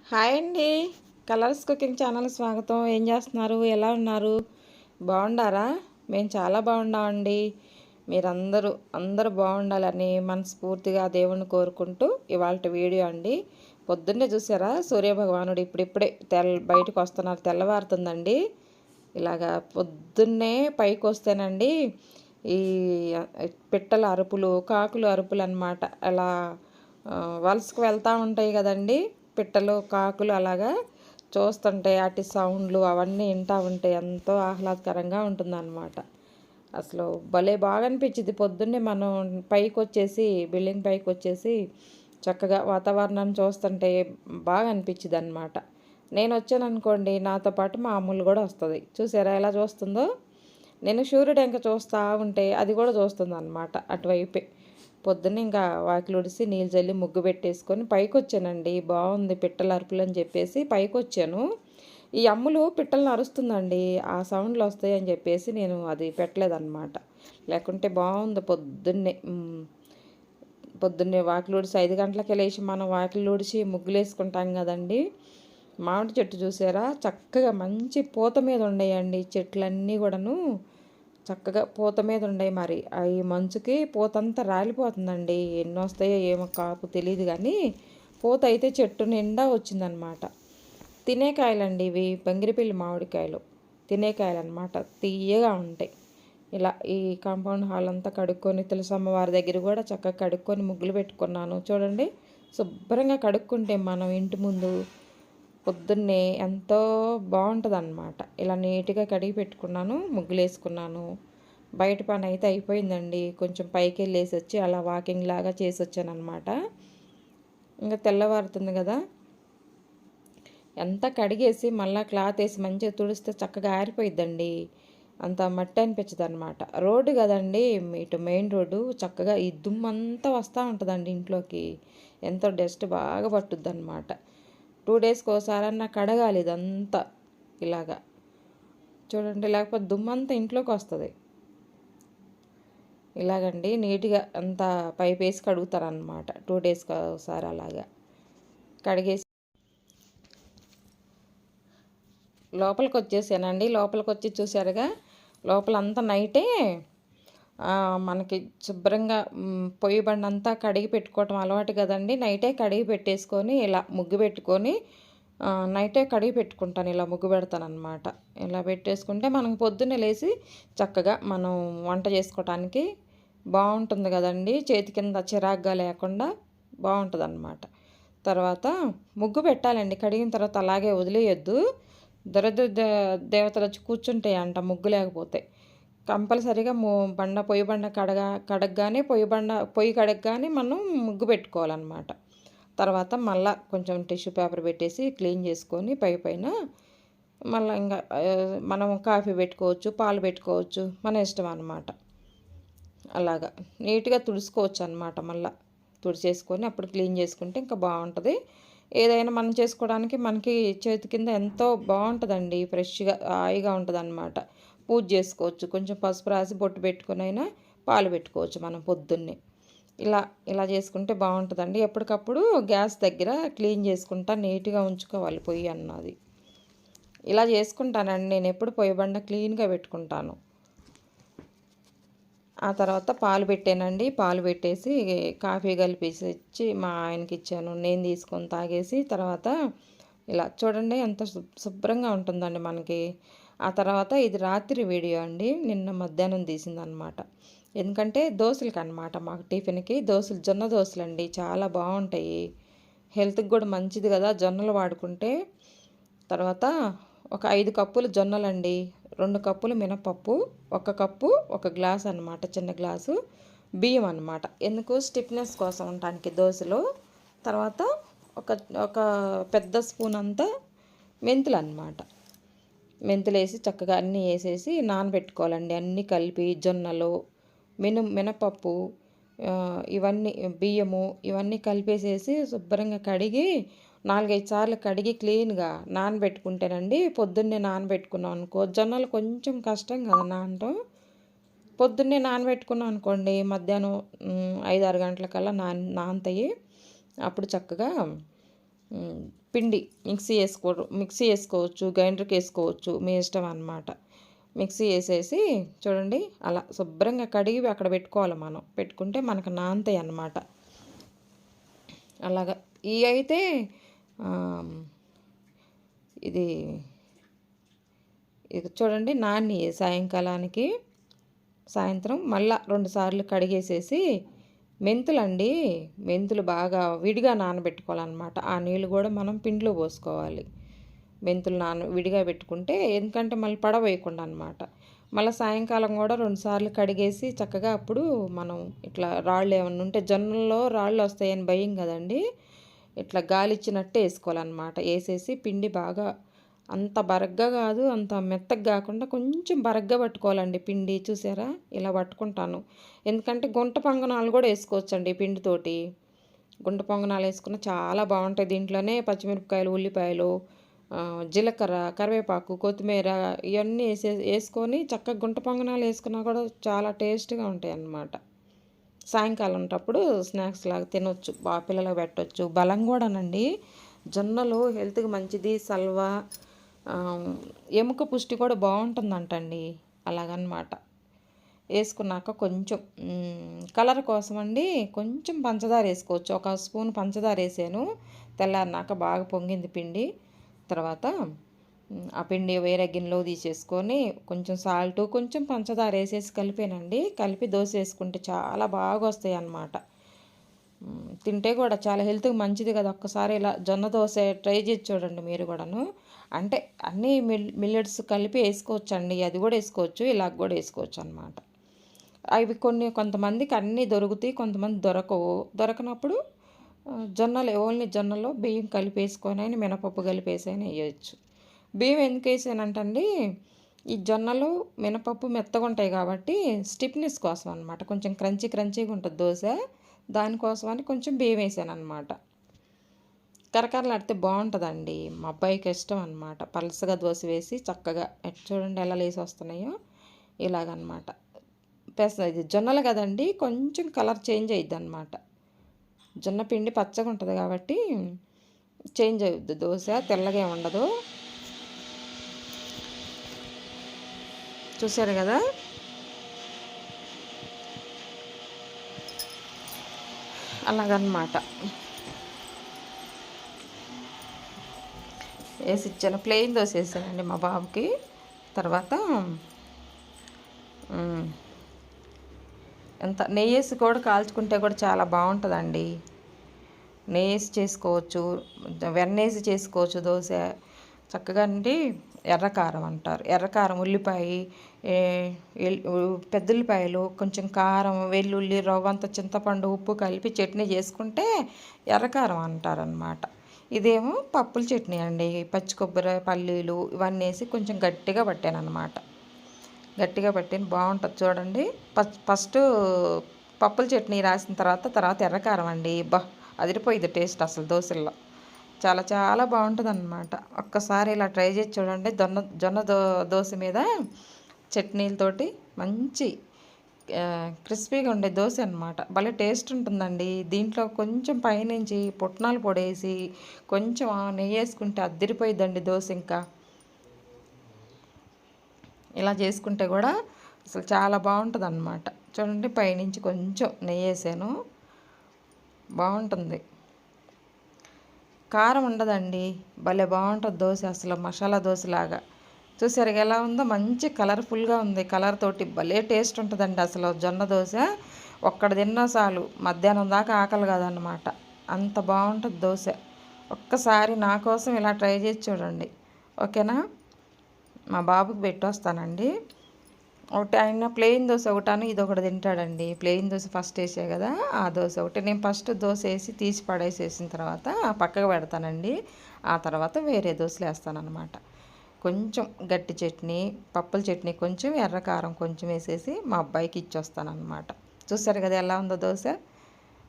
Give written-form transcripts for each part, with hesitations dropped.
Hi అండి. Colours cooking channel స్వాగతం. ఏం చేస్తున్నారు? ఎలా ఉన్నారు? బాగుండారా? మేము చాలా బాగున్నామండి. అందరూ బాగుండాలని మనస్ఫూర్తిగా దేవుణ్ణి కోరుకుంటూ ఇవాళ వీడియో అండి. పొద్దున్నే చూసారా సూర్యభగవానుడు ఇప్పుడిప్పుడే బయటకు వస్తున్నారు. తెల్లవారుతుందండి. ఇలాగా పొద్దున్నే పైకి వస్తేనండి ఈ పిట్టల అరుపులు, కాకులు అరుపులు అన్నమాట. అలా వలసకు వెళ్తూ ఉంటాయి కదండి పిట్టలు, కాకులు. అలాగా చూస్తుంటే అటు సౌండ్లు అవన్నీ వింటూ ఉంటే ఎంతో ఆహ్లాదకరంగా ఉంటుందన్నమాట. అసలు భలే బాగా అనిపించింది పొద్దున్నే మనం పైకి వచ్చేసి బిల్డింగ్ పైకి వచ్చేసి చక్కగా వాతావరణాన్ని చూస్తుంటే బాగా అనిపించింది అనమాట. నేను వచ్చాను అనుకోండి, నాతో పాటు మా అమ్ములు కూడా వస్తుంది. చూసారా ఎలా చూస్తుందో? నేను సూర్యుడు ఇంకా చూస్తూ ఉంటే అది కూడా చూస్తుంది అనమాట అటువైపే. పొద్దున్న ఇంకా వాకిలు ఉడిసి నీళ్ళు చల్లి ముగ్గు పెట్టేసుకొని పైకి వచ్చానండి. బాగుంది పిట్టల అరుపులు అని చెప్పేసి పైకి వచ్చాను. ఈ అమ్ములు పిట్టలను అరుస్తుందండి, ఆ సౌండ్లు వస్తాయి అని చెప్పేసి నేను అది పెట్టలేదన్నమాట. లేకుంటే బాగుంది పొద్దున్నే వాకిలు ఉడిసి 5 గంటలకే లేచి మనం వాకిలు ఉడిచి ముగ్గులు వేసుకుంటాం కదండి. మామిడి చెట్టు చూసారా, చక్కగా మంచి పూత మీద ఉండేయండి చెట్లన్నీ కూడాను. చక్కగా పూత మీద ఉన్నాయి. మరి ఈ మంచుకి పూత అంతా రాలిపోతుందండి. ఎన్ని వస్తాయో ఏమో కాపు తెలియదు, కానీ పూత అయితే చెట్టు నిండా వచ్చిందనమాట. తినేకాయలండి ఇవి, బంగిరిపల్లి మామిడికాయలు. తినేకాయలు అనమాట, తీయగా ఉంటాయి. ఇలా ఈ కాంపౌండ్ హాల్ అంతా కడుక్కొని తులసమ్మ వారి దగ్గర కూడా చక్కగా కడుక్కొని ముగ్గులు పెట్టుకున్నాను. చూడండి, శుభ్రంగా కడుక్కుంటే మనం ఇంటి ముందు పొద్దున్నే ఎంతో బాగుంటుంది అన్నమాట. ఇలా నీట్గా కడిగి పెట్టుకున్నాను, ముగ్గులు వేసుకున్నాను. బయట పని అయితే అయిపోయిందండి. కొంచెం పైకి వెళ్ళేసి వచ్చి అలా వాకింగ్ లాగా చేసి వచ్చాను అనమాట. ఇంకా తెల్లవారుతుంది కదా, ఎంత కడిగేసి మళ్ళీ క్లాత్ వేసి మంచిగా తుడిస్తే చక్కగా ఆరిపోయిద్దండి. అంత మట్టి అనిపించదు అనమాట. రోడ్డు కదండి, ఇటు మెయిన్ రోడ్డు, చక్కగా ఈ దుమ్మంతా వస్తూ ఉంటుందండి ఇంట్లోకి. ఎంతో డస్ట్ బాగా పట్టుద్ది అనమాట. 2 డేస్కి ఒకసారన్నా కడగాలి ఇదంతా. ఇలాగా చూడండి, లేకపోతే దుమ్మంతా ఇంట్లోకి వస్తుంది. ఇలాగండి నీట్గా అంతా పైప్ వేసి కడుగుతారనమాట 2 డేస్కి ఒకసారి. అలాగా కడిగేసి లోపలికి వచ్చేసానండి. లోపలికి వచ్చి చూసారుగా, లోపలంతా నైటే మనకి శుభ్రంగా పొయ్యి బండి అంతా కడిగి పెట్టుకోవటం అలవాటు కదండి. నైటే కడిగి పెట్టేసుకొని ఇలా ముగ్గు పెట్టుకొని నైటే కడిగి పెట్టుకుంటాను. ఇలా ముగ్గు పెడతాను అనమాట. ఇలా పెట్టేసుకుంటే మనకు పొద్దున్నే లేచి చక్కగా మనం వంట చేసుకోవటానికి బాగుంటుంది కదండి. చేతి కింద చిరాగ్గా లేకుండా బాగుంటుంది అన్నమాట. తర్వాత ముగ్గు పెట్టాలండి. కడిగిన తర్వాత అలాగే వదిలేయొద్దు. దరిద్ర దేవతలు వచ్చి కూర్చుంటాయి అంట ముగ్గు లేకపోతే. కంపల్సరీగా పొయ్యి బండ కడగగానే పొయ్యి కడగగానే మనం ముగ్గు పెట్టుకోవాలన్నమాట. తర్వాత మళ్ళీ కొంచెం టిష్యూ పేపర్ పెట్టేసి క్లీన్ చేసుకొని పైన మళ్ళీ ఇంకా మనం కాఫీ పెట్టుకోవచ్చు, పాలు పెట్టుకోవచ్చు, మన ఇష్టం అన్నమాట. అలాగా నీట్గా తుడుచుకోవచ్చు అన్నమాట. మళ్ళీ తుడిచేసుకొని అప్పుడు క్లీన్ చేసుకుంటే ఇంకా బాగుంటుంది. ఏదైనా మనం చేసుకోవడానికి మనకి చేతి కింద ఎంతో బాగుంటుందండి. ఫ్రెష్గా హాయిగా ఉంటుంది అన్నమాట. పూజ చేసుకోవచ్చు. కొంచెం పసుపు రాసి బొట్టు పెట్టుకుని అయినా పాలు పెట్టుకోవచ్చు మనం పొద్దున్నే. ఇలా ఇలా చేసుకుంటే బాగుంటుందండి. ఎప్పటికప్పుడు గ్యాస్ దగ్గర క్లీన్ చేసుకుంటా నీట్గా ఉంచుకోవాలి పొయ్యి అన్నది. ఇలా చేసుకుంటానండి నేను. ఎప్పుడు పొయ్యి బండ క్లీన్గా పెట్టుకుంటాను. ఆ తర్వాత పాలు పెట్టానండి. పాలు పెట్టేసి కాఫీ కలిపేసి ఇచ్చి మా ఆయనకి ఇచ్చాను. నేను తీసుకొని తాగేసి తర్వాత ఇలా చూడండి ఎంత శుభ్రంగా ఉంటుందండి మనకి. ఆ తర్వాత ఇది రాత్రి వీడియో అండి, నిన్న మధ్యాహ్నం తీసిందనమాట. ఎందుకంటే దోశలకి అనమాట, మాకు టిఫిన్కి దోశలు, జొన్న దోశలు అండి, చాలా బాగుంటాయి. హెల్త్కి కూడా మంచిది కదా జొన్నలు వాడుకుంటే. తర్వాత ఒక 5 కప్పులు జొన్నలండి, 2 కప్పులు మినపప్పు, 1 కప్పు 1 గ్లాస్ అనమాట, చిన్న గ్లాసు బియ్యం అనమాట. ఎందుకు స్టిఫ్నెస్ కోసం ఉండటానికి దోశలు. తర్వాత ఒక ఒక పెద్ద స్పూన్ అంతా మెంతులు అనమాట. మెంతులు వేసి చక్కగా అన్నీ వేసేసి నానబెట్టుకోవాలండి. అన్నీ కలిపి జొన్నలు, మినపప్పు, ఇవన్నీ బియ్యము ఇవన్నీ కలిపేసేసి శుభ్రంగా కడిగి 4-5 సార్లు కడిగి క్లీన్గా నానబెట్టుకుంటేనండి. పొద్దున్నే నానబెట్టుకున్నాం అనుకో, జొన్నలు కొంచెం కష్టం కదా నానటం. పొద్దున్నే నానబెట్టుకున్నాం అనుకోండి, మధ్యాహ్నం 5-6 గంటలకల్లా నానతాయి. అప్పుడు చక్కగా హ్మ్, పిండి మిక్సీ వేసుకోవచ్చు, గ్రైండర్కి వేసుకోవచ్చు, మీ ఇష్టం అన్నమాట. మిక్సీ వేసేసి చూడండి అలా శుభ్రంగా కడిగి అక్కడ పెట్టుకోవాలి. మనం పెట్టుకుంటే మనకు నానతాయి అన్నమాట. అలాగా ఇవి అయితే ఇది ఇది చూడండి నాని సాయంకాలానికి సాయంత్రం మళ్ళా 2 సార్లు కడిగేసేసి మెంతులండి, మెంతులు బాగా విడిగా నానబెట్టుకోవాలన్నమాట. ఆ నీళ్ళు కూడా మనం పిండిలో పోసుకోవాలి. మెంతులు విడిగా పెట్టుకుంటే ఎందుకంటే మళ్ళీ పడవేయకుండా అనమాట. మళ్ళీ సాయంకాలం కూడా 2 సార్లు కడిగేసి చక్కగా అప్పుడు మనం ఇట్లా రాళ్ళు ఏమన్నా ఉంటే జొన్నల్లో రాళ్ళు వస్తాయని భయం కదండి, ఇట్లా గాలిచ్చినట్టే వేసుకోవాలన్నమాట. వేసేసి పిండి బాగా అంత బరగ్గా కాదు, అంత మెత్తగా కాకుండా కొంచెం బరగ్గా పట్టుకోవాలండి పిండి. చూసారా ఇలా పట్టుకుంటాను. ఎందుకంటే గుంట పొంగనాలు కూడా వేసుకోవచ్చండి పిండితోటి. గుంట పొంగనాలు వేసుకున్న చాలా బాగుంటాయి. దీంట్లోనే పచ్చిమిరపకాయలు, ఉల్లిపాయలు, జీలకర్ర, కరివేపాకు, కొత్తిమీర ఇవన్నీ వేసుకొని చక్కగా గుంట పొంగనాలు వేసుకున్నా కూడా చాలా టేస్ట్గా ఉంటాయి అన్నమాట. సాయంకాలం ఉన్నప్పుడు స్నాక్స్ లాగా తినొచ్చు, పిల్లలకు పెట్టవచ్చు. బలం కూడానండి, జొన్నలు హెల్త్కి మంచిది. సల్వా, ఎముక పుష్టి కూడా బాగుంటుందంటండి. అలాగనమాట. వేసుకున్నాక కొంచెం కలర్ కోసం అండి కొంచెం పంచదార వేసుకోవచ్చు. 1 స్పూన్ పంచదార వేసాను. తెల్లారినాక బాగా పొంగింది పిండి. తర్వాత ఆ పిండి వేరే గిన్నెలో తీసేసుకొని కొంచెం సాల్టు, కొంచెం పంచదార వేసేసి కలిపానండి. కలిపి దోశ వేసుకుంటే చాలా బాగా వస్తాయి అన్నమాట. తింటే కూడా చాలా హెల్త్కి మంచిది కదా. ఒక్కసారి ఇలా జొన్న దోశ ట్రై చేసి చూడండి మీరు కూడాను. అంటే అన్నీ మిల్లెట్స్ కలిపి వేసుకోవచ్చండి. అది కూడా వేసుకోవచ్చు, ఇలాగ కూడా వేసుకోవచ్చు అన్నమాట. అవి కొంతమందికి అన్నీ దొరుకుతాయి, కొంతమంది దొరకనప్పుడు జొన్నలు ఓన్లీ జొన్నలో బియ్యం కలిపేసుకొని అయినా మినపప్పు కలిపేసి అయినా వేయచ్చు. బియ్యం ఎందుకు వేసానంటండి, ఈ జొన్నలు మినపప్పు మెత్తగా ఉంటాయి కాబట్టి స్టిఫ్నెస్ కోసం అనమాట. కొంచెం క్రంచీగా ఉంటుంది దోశ, దానికోసమని కొంచెం బియ్యం వేసాను అనమాట. కరకరలాడితే బాగుంటుందండి. మా అబ్బాయికి ఇష్టం అనమాట. పలసగా దోశ వేసి చక్కగా చూడండి ఎలా లేసి వస్తున్నాయో ఇలాగనమాట. ఇది జొన్నలు కదండి, కొంచెం కలర్ చేంజ్ అయ్యిద్ది అనమాట. జొన్న పిండి పచ్చగా ఉంటుంది కాబట్టి చేంజ్ అవుద్ది దోశ, తెల్లగా ఉండదు. చూసారు కదా. అలాగనమాట వేసి ఇచ్చాను. ప్లెయిన్ దోశ వేసానండి మా బాబుకి. తర్వాత ఎంత నెయ్యి వేసి కూడా కాల్చుకుంటే కూడా చాలా బాగుంటుందండి. నెయ్యి వేసి చేసుకోవచ్చు, వెన్నేసి చేసుకోవచ్చు దోశ చక్కగా అండి. ఎర్రకారం అంటారు, ఎర్రకారం, ఉల్లిపాయ, పెద్దల్లిపాయలు, కొంచెం కారం, వెల్లుల్లి, రవ్వంత చింతపండు, ఉప్పు కలిపి చట్నీ చేసుకుంటే ఎర్రకారం అంటారనమాట. ఇదేమో పప్పుల చట్నీ అండి. పచ్చి కొబ్బరి, పల్లీలు ఇవన్నీ వేసి కొంచెం గట్టిగా పట్టాను అనమాట. గట్టిగా పట్టిన బాగుంటుంది చూడండి. ఫస్ట్ పప్పుల చట్నీ రాసిన తర్వాత ఎర్రకారం అండి. అదిరిపోయింది టేస్ట్ అసలు దోశల్లో. చాలా చాలా బాగుంటుంది అన్నమాట. ఒక్కసారి ఇలా ట్రై చేసి చూడండి. జొన్న దోశ మీద చట్నీలతోటి మంచి క్రిస్పీగా ఉండే దోశ అనమాట. భలే టేస్ట్ ఉంటుందండి. దీంట్లో కొంచెం పైనుంచి పుట్నాలు పొడేసి కొంచెం నెయ్యి వేసుకుంటే అద్దిరిపోయిద్దండి దోశ. ఇంకా ఇలా చేసుకుంటే కూడా అసలు చాలా బాగుంటుంది అన్నమాట. చూడండి పైనుంచి కొంచెం నెయ్యి వేసాను, బాగుంటుంది. కారం ఉండదండి, భలే బాగుంటుంది దోశ అసలు మసాలా దోశలాగా. చూసారు ఎలా ఉందో, మంచి కలర్ఫుల్గా ఉంది. కలర్ తోటి భలే టేస్ట్ ఉంటుందండి అసలు జొన్న దోశ. ఒక్కడ తిన్నా చాలు, మధ్యాహ్నం దాకా ఆకలి కాదన్నమాట. అంత బాగుంటుంది దోశ. ఒక్కసారి నా కోసం ఇలా ట్రై చేసి చూడండి, ఓకేనా. మా బాబుకి పెట్టొస్తానండి. ఒకటి ఆయన ప్లెయిన్ దోశ ఒకటాను, ఇది ఒకటి తింటాడండి. ప్లెయిన్ దోశ ఫస్ట్ వేసే కదా, ఆ దోశ ఒకటి నేను ఫస్ట్ దోశ వేసి తీసి పడేసేసిన తర్వాత పక్కకు పెడతానండి. ఆ తర్వాత వేరే దోశలు వేస్తానన్నమాట. కొంచెం గట్టి చట్నీ, పప్పుల చట్నీ కొంచెం, ఎర్రకారం కొంచెం వేసేసి మా అబ్బాయికి ఇచ్చొస్తానన్నమాట. చూసారు కదా ఎలా ఉందో దోశ,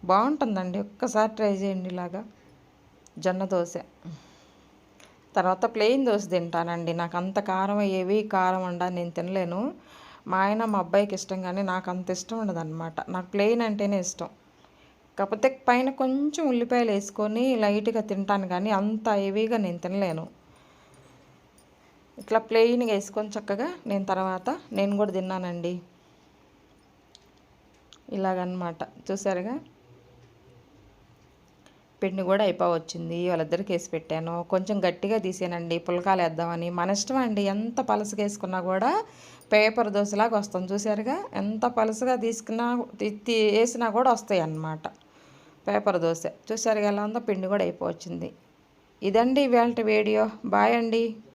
బాగుంటుందండి. ఒక్కసారి ట్రై చేయండి ఇలాగా జొన్న దోశ. తర్వాత ప్లెయిన్ దోశ తింటానండి. నాకు అంత కారం కారం నేను తినలేను. మా ఆయన మా అబ్బాయికి ఇష్టం, కానీ నాకు అంత ఇష్టం ఉండదన్నమాట. నాకు ప్లెయిన్ అంటేనే ఇష్టం. కాకపోతే పైన కొంచెం ఉల్లిపాయలు వేసుకొని లైట్గా తింటాను, కానీ అంత హెవీగా నేను తినలేను. ఇట్లా ప్లెయిన్గా వేసుకొని చక్కగా నేను కూడా తిన్నానండి. ఇలాగనమాట, చూసారుగా. పిండి కూడా అయిపోవచ్చింది, వాళ్ళిద్దరికి వేసి పెట్టాను. కొంచెం గట్టిగా తీసానండి పుల్కాలు వేద్దామని. మన ఇష్టం అండి, ఎంత పలసగా వేసుకున్నా కూడా పేపర్ దోశలాగా వస్తుంది. చూసారుగా, ఎంత పలసగా తీసుకున్నా వేసినా కూడా వస్తాయి అన్నమాట పేపర్ దోశ. చూసారుగా ఎలా ఉందో, పిండి కూడా అయిపోవచ్చింది. ఇదండి ఇవాళ వీడియో. బాయ్ అండి.